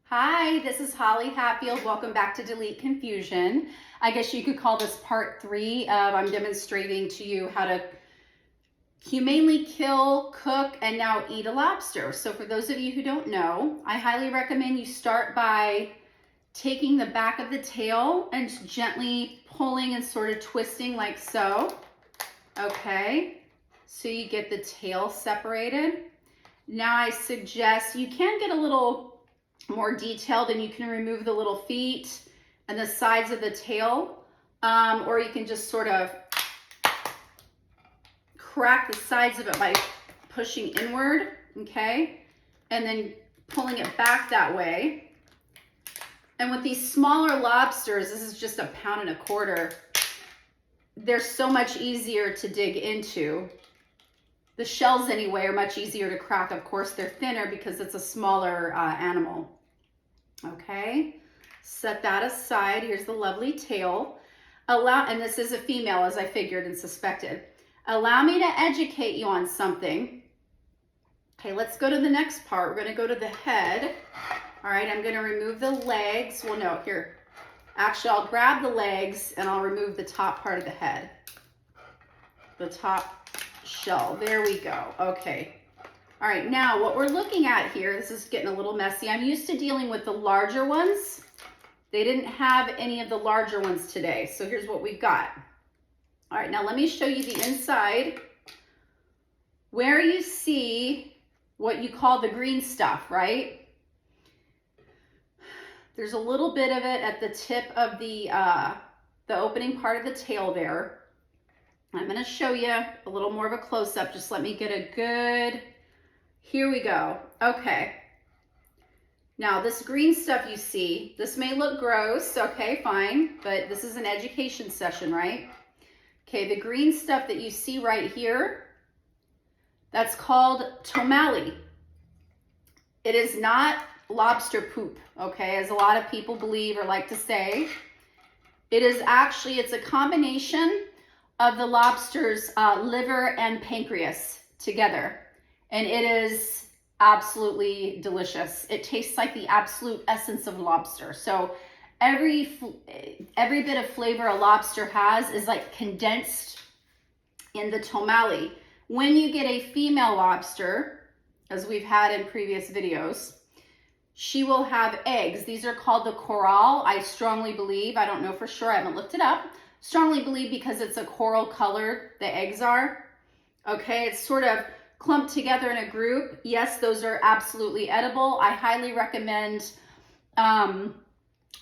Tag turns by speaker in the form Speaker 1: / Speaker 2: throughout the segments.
Speaker 1: Hi, this is Holly Hatfield. Welcome back to Delete Confusion. I guess you could call this part 3 of I'm demonstrating to you how to humanely kill, cook, and now eat a lobster. So for those of you who don't know, I highly recommend you start by taking the back of the tail and gently pulling and sort of twisting like so. Okay, so you get the tail separated. Now I suggest you can get a little more detailed and you can remove the little feet and the sides of the tail, or you can just sort of crack the sides of it by pushing inward, okay, and then pulling it back that way. And with these smaller lobsters, this is just 1.25 pounds, they're so much easier to dig into. The shells anyway are much easier to crack. Of course, they're thinner because it's a smaller animal. Okay, set that aside. Here's the lovely tail. And this is a female, as I figured and suspected. Allow me to educate you on something. Okay, let's go to the next part. We're going to go to the head. All right, I'm going to remove the legs. Well, no, here. Actually, I'll grab the legs and I'll remove the top part of the head. The top shell. There we go. Okay. All right, now what we're looking at here, this is getting a little messy. I'm used to dealing with the larger ones. They didn't have any of the larger ones today. So here's what we've got. All right, now let me show you the inside. Where you see what you call the green stuff, right? There's a little bit of it at the tip of the opening part of the tail there. I'm going to show you a little more of a close-up. Just let me get a good, here we go. Okay. Now this green stuff you see, this may look gross. Okay, fine. But this is an education session, right? Okay, the green stuff that you see right here, that's called tomalley. It is not lobster poop, okay, as a lot of people believe or like to say. It is actually, it's a combination of the lobster's liver and pancreas together. And it is absolutely delicious. It tastes like the absolute essence of lobster. So every bit of flavor a lobster has is like condensed in the tomalley. When you get a female lobster, as we've had in previous videos, she will have eggs. These are called the coral. I strongly believe, I don't know for sure, I haven't looked it up, strongly believe because it's a coral color, the eggs are. Okay, it's sort of clumped together in a group. Yes, those are absolutely edible. I highly recommend that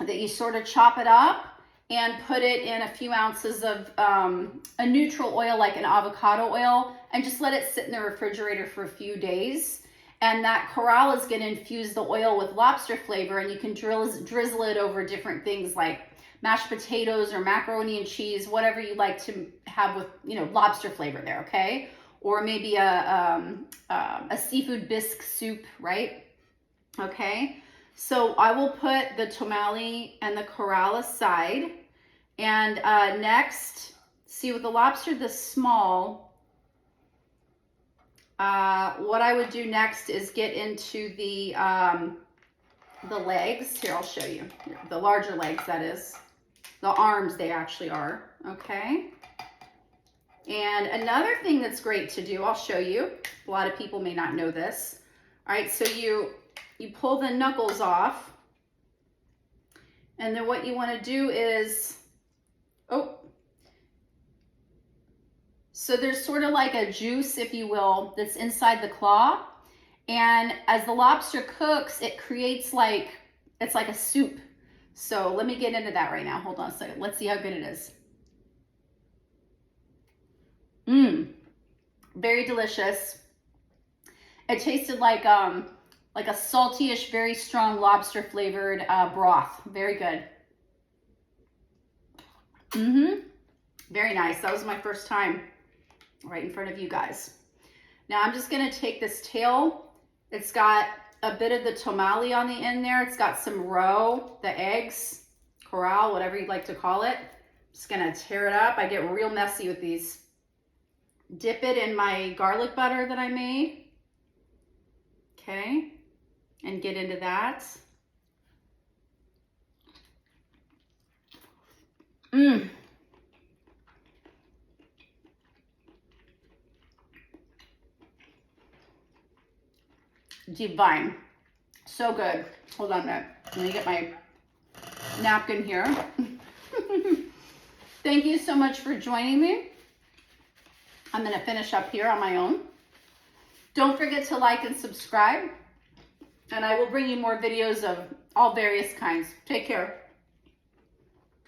Speaker 1: you sort of chop it up and put it in a few ounces of a neutral oil like an avocado oil and just let it sit in the refrigerator for a few days. And that coral is going to infuse the oil with lobster flavor, and you can drizzle it over different things like mashed potatoes or macaroni and cheese, whatever you like to have with, you know, lobster flavor there, okay? Or maybe a seafood bisque soup, right? Okay, so I will put the tomalley and the coral aside. And next, see with the lobster this small, what I would do next is get into the legs. Here, I'll show you. The larger legs, that is. The arms, they actually are, okay? And another thing that's great to do, I'll show you. A lot of people may not know this. All right, so you pull the knuckles off. And then what you want to do is, so there's sort of like a juice, if you will, that's inside the claw. And as the lobster cooks, it creates like, it's like a soup. So let me get into that right now. Hold on a second. Let's see how good it is. Very delicious. It tasted like a salty-ish, very strong lobster flavored broth. Very good. Very nice. That was my first time right in front of you guys. Now I'm just going to take this tail. It's got a bit of the tomalley on the end there. It's got some roe, the eggs, coral, whatever you'd like to call it. Just going to tear it up. I get real messy with these. Dip it in my garlic butter that I made. Okay, and get into that. Mmm. Divine. So good. Hold on a minute. Let me get my napkin here. Thank you so much for joining me. I'm going to finish up here on my own. Don't forget to like and subscribe, and I will bring you more videos of all various kinds. Take care.